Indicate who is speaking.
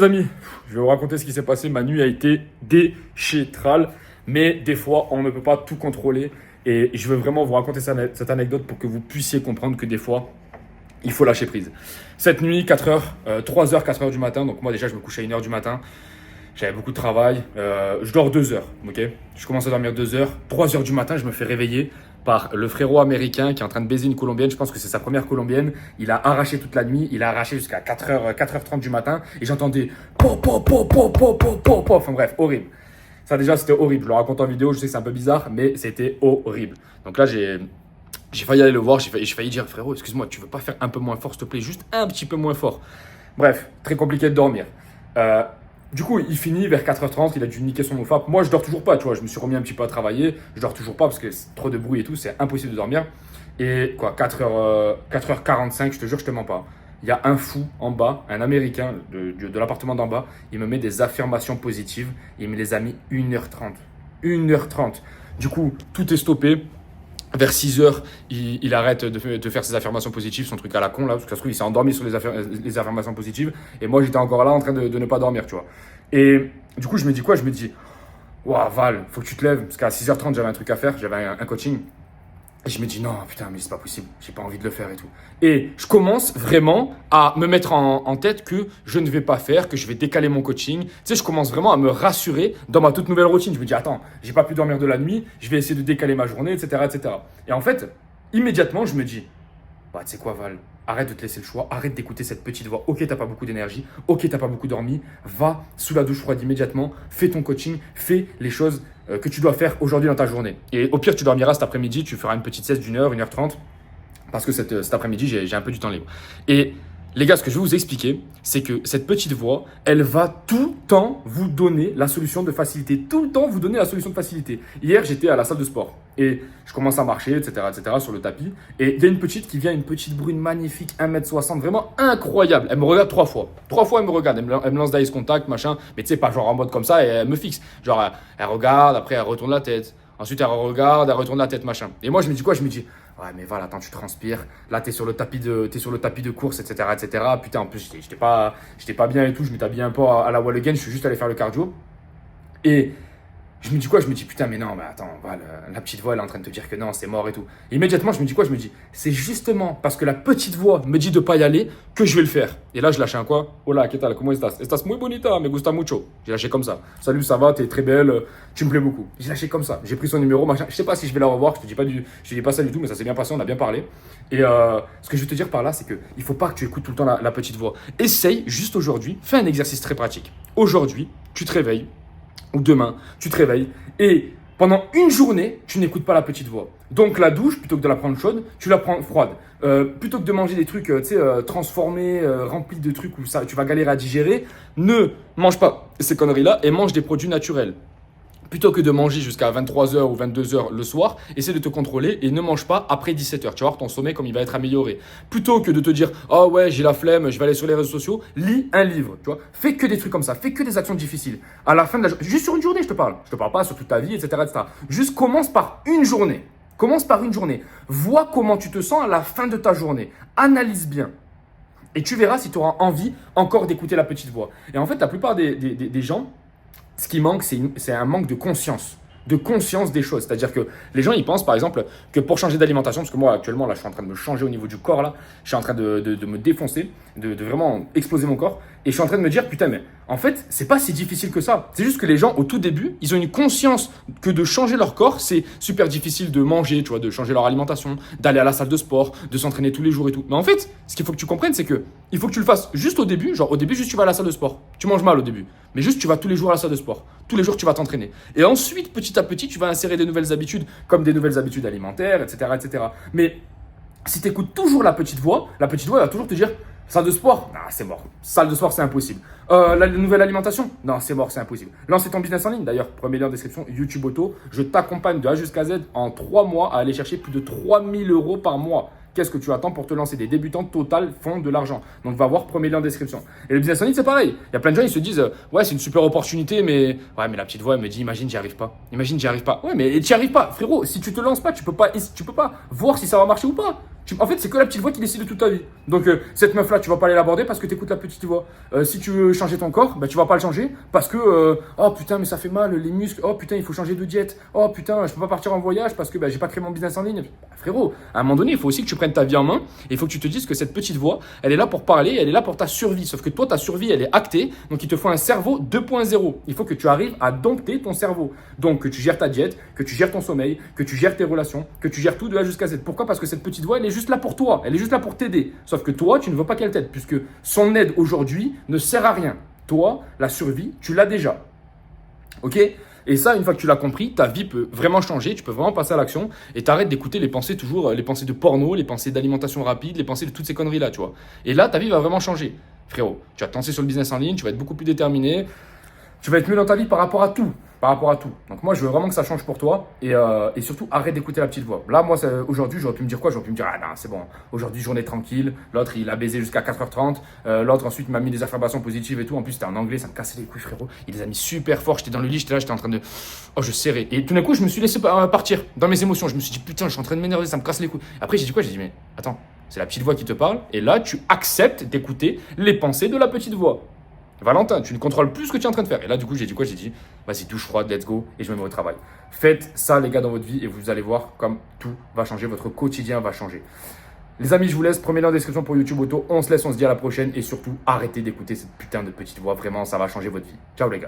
Speaker 1: les amis, je vais vous raconter ce qui s'est passé. Ma nuit a été déchétrale, mais des fois, on ne peut pas tout contrôler. Et je veux vraiment vous raconter cette anecdote pour que vous puissiez comprendre que des fois, il faut lâcher prise. Cette nuit, 3h, 4h du matin. Donc moi déjà, je me couche à 1h du matin. J'avais beaucoup de travail. Je dors 2 heures, ok. Je commence à dormir 2 heures. 3h du matin, je me fais réveiller par le frérot américain qui est en train de baiser une Colombienne. Je pense que c'est sa première Colombienne. Il a arraché toute la nuit. Il a arraché jusqu'à 4h30 du matin. Et j'entendais po, po, po, po, po, po, po, po. Enfin bref, horrible. Ça déjà, c'était horrible. Je le raconte en vidéo. Je sais que c'est un peu bizarre, mais c'était horrible. Donc là, j'ai failli aller le voir. J'ai failli dire, frérot, excuse-moi, tu veux pas faire un peu moins fort, s'il te plaît? Juste un petit peu moins fort. Bref, très compliqué de dormir. Du coup, il finit vers 4h30, il a dû niquer son mofap. Moi, je dors toujours pas, tu vois. Je me suis remis un petit peu à travailler. Je dors toujours pas parce que c'est trop de bruit et tout, c'est impossible de dormir. Et quoi, 4h45, je te jure, je te mens pas. Il y a un fou en bas, un Américain de l'appartement d'en bas. Il me met des affirmations positives. Il me les a mis 1h30. 1h30. Du coup, tout est stoppé. Vers 6h, il arrête de faire ses affirmations positives, son truc à la con là, parce que ça se trouve, il s'est endormi sur les affirmations positives. Et moi, j'étais encore là en train de ne pas dormir, tu vois. Et du coup, je me dis quoi? Je me dis, waouh, Val, faut que tu te lèves. Parce qu'à 6h30, j'avais un truc à faire, j'avais un coaching. Et je me dis, non, putain, mais c'est pas possible, j'ai pas envie de le faire et tout. Et je commence vraiment à me mettre en tête que je ne vais pas faire, que je vais décaler mon coaching. Tu sais, je commence vraiment à me rassurer dans ma toute nouvelle routine. Je me dis, attends, j'ai pas pu dormir de la nuit, je vais essayer de décaler ma journée, etc., etc. Et en fait, immédiatement, je me dis, bah, tu sais quoi, Val, arrête de te laisser le choix, arrête d'écouter cette petite voix. Ok, t'as pas beaucoup d'énergie, ok, t'as pas beaucoup dormi, va sous la douche froide immédiatement, fais ton coaching, fais les choses que tu dois faire aujourd'hui dans ta journée. Et au pire, tu dormiras cet après-midi, tu feras une petite sieste d'1 heure, 1h30, parce que cet après-midi, j'ai un peu du temps libre. Et les gars, ce que je vais vous expliquer, c'est que cette petite voix, elle va tout le temps vous donner la solution de facilité. Tout le temps vous donner la solution de facilité. Hier, j'étais à la salle de sport et je commence à marcher, etc., sur le tapis. Et il y a une petite qui vient, une petite brune magnifique, 1m60, vraiment incroyable. Elle me regarde 3 fois. 3 fois, elle me regarde. Elle me lance d'eye contact, machin. Mais tu sais, pas genre en mode comme ça et elle me fixe. Genre, elle regarde, après, elle retourne la tête. Ensuite, elle regarde, elle retourne la tête, machin. Et moi, je me dis quoi? Je me dis, ouais, mais voilà, attends, tu transpires. Là, t'es sur le tapis de course, etc., etc. Putain, en plus, j'étais pas bien et tout. Je m'étais habillé un peu à la wall again. Je suis juste allé faire le cardio. Et je me dis quoi? Je me dis, putain, mais non, mais attends, voilà, la petite voix, elle est en train de te dire que non, c'est mort et tout. Et immédiatement, je me dis quoi? Je me dis, c'est justement parce que la petite voix me dit de pas y aller que je vais le faire. Et là, je lâchais un quoi? Hola, ¿qué tal? ¿Cómo estás? Estás muy bonita, me gusta mucho. J'ai lâché comme ça. Salut, ça va, t'es très belle, tu me plais beaucoup. J'ai lâché comme ça. J'ai pris son numéro, machin. Je sais pas si je vais la revoir, je te dis pas ça du tout, mais ça s'est bien passé, on a bien parlé. Et ce que je veux te dire par là, c'est que il faut pas que tu écoutes tout le temps la petite voix. Essaye juste aujourd'hui, fais un exercice très pratique. Aujourd'hui, tu te réveilles. Ou demain, tu te réveilles et pendant une journée, tu n'écoutes pas la petite voix. Donc la douche, plutôt que de la prendre chaude, tu la prends froide. Plutôt que de manger des trucs transformés, remplis de trucs où ça, tu vas galérer à digérer, ne mange pas ces conneries-là et mange des produits naturels. Plutôt que de manger jusqu'à 23h ou 22h le soir, essaie de te contrôler et ne mange pas après 17h. Tu vas voir ton sommeil comme il va être amélioré. Plutôt que de te dire « Oh ouais, j'ai la flemme, je vais aller sur les réseaux sociaux », lis un livre. Tu vois, fais que des trucs comme ça, fais que des actions difficiles. À la fin de la journée, juste sur une journée, je te parle. Je te parle pas sur toute ta vie, etc., etc. Juste commence par une journée. Commence par une journée. Vois comment tu te sens à la fin de ta journée. Analyse bien. Et tu verras si tu auras envie encore d'écouter la petite voix. Et en fait, la plupart des gens, ce qui manque, c'est un manque de conscience des choses. C'est-à-dire que les gens, ils pensent par exemple que pour changer d'alimentation, parce que moi actuellement, là, je suis en train de me changer au niveau du corps, là, je suis en train de me défoncer, de vraiment exploser mon corps, et je suis en train de me dire, putain, mais en fait, c'est pas si difficile que ça. C'est juste que les gens, au tout début, ils ont une conscience que de changer leur corps, c'est super difficile de manger, tu vois, de changer leur alimentation, d'aller à la salle de sport, de s'entraîner tous les jours et tout. Mais en fait, ce qu'il faut que tu comprennes, c'est que il faut que tu le fasses juste au début, genre au début, juste tu vas à la salle de sport. Tu manges mal au début, mais juste tu vas tous les jours à la salle de sport. Tous les jours, tu vas t'entraîner. Et ensuite, petit à petit, tu vas insérer des nouvelles habitudes, comme des nouvelles habitudes alimentaires, etc., etc. Mais si tu écoutes toujours la petite voix, elle va toujours te dire salle de sport, non, c'est mort. Salle de sport, c'est impossible. La nouvelle alimentation, non, c'est mort, c'est impossible. Lancer ton business en ligne, d'ailleurs, premier lien en description, YouTube Auto. Je t'accompagne de A jusqu'à Z en 3 mois à aller chercher plus de 3000 € par mois. Qu'est-ce que tu attends pour te lancer? Des débutants total font de l'argent. Donc, va voir premier lien en description. Et le business en ligne, c'est pareil. Il y a plein de gens, ils se disent, ouais, c'est une super opportunité, mais ouais, mais la petite voix, elle me dit, imagine, j'y arrive pas. Imagine, j'y arrive pas. Ouais, mais tu n'y arrives pas. Frérot, si tu te lances pas, tu peux pas voir si ça va marcher ou pas. En fait, c'est que la petite voix qui décide de toute ta vie. Donc, cette meuf-là, tu vas pas aller l'aborder parce que tu écoutes la petite voix. Si tu veux changer ton corps, bah, tu vas pas le changer parce que oh putain, mais ça fait mal, les muscles. Oh putain, il faut changer de diète. Oh putain, je peux pas partir en voyage parce que bah, j'ai pas créé mon business en ligne. Bah, frérot, à un moment donné, il faut aussi que tu prennes ta vie en main et il faut que tu te dises que cette petite voix, elle est là pour parler, elle est là pour ta survie. Sauf que toi, ta survie, elle est actée. Donc, il te faut un cerveau 2.0. Il faut que tu arrives à dompter ton cerveau. Donc, que tu gères ta diète, que tu gères ton sommeil, que tu gères tes relations, que tu gères tout de A jusqu'à Z. Pourquoi? Parce que cette petite voix, elle est juste là pour toi. Elle est juste là pour t'aider. Sauf que toi, tu ne veux pas qu'elle t'aide puisque son aide aujourd'hui ne sert à rien. Toi, la survie, tu l'as déjà. Ok? Et ça, une fois que tu l'as compris, ta vie peut vraiment changer, tu peux vraiment passer à l'action et t'arrêtes d'écouter les pensées toujours, les pensées de porno, les pensées d'alimentation rapide, les pensées de toutes ces conneries-là, tu vois. Et là, ta vie va vraiment changer. Frérot, tu vas te lancer sur le business en ligne, tu vas être beaucoup plus déterminé, tu vas être mieux dans ta vie par rapport à tout. Par rapport à tout. Donc moi, je veux vraiment que ça change pour toi et surtout, arrête d'écouter la petite voix. Là, moi, aujourd'hui, j'aurais pu me dire quoi? J'aurais pu me dire, ah non, c'est bon, aujourd'hui, journée tranquille. L'autre, il a baisé jusqu'à 4h30. L'autre, ensuite, m'a mis des affirmations positives et tout. En plus, c'était en anglais, ça me cassait les couilles, frérot. Il les a mis super fort. J'étais dans le lit, j'étais là, j'étais en train de. Oh, je serrais. Et tout d'un coup, je me suis laissé partir dans mes émotions. Je me suis dit, putain, je suis en train de m'énerver, ça me casse les couilles. Après, j'ai dit quoi? J'ai dit, mais attends, c'est la petite voix qui te parle. Et là, tu acceptes d'écouter les pensées de la petite voix. Valentin, tu ne contrôles plus ce que tu es en train de faire. Et là, du coup, j'ai dit quoi? J'ai dit, vas-y, douche froide, let's go, et je me mets au travail. Faites ça, les gars, dans votre vie, et vous allez voir comme tout va changer, votre quotidien va changer. Les amis, je vous laisse, premier lien en description pour YouTube Auto. On se laisse, on se dit à la prochaine, et surtout, arrêtez d'écouter cette putain de petite voix. Vraiment, ça va changer votre vie. Ciao, les gars.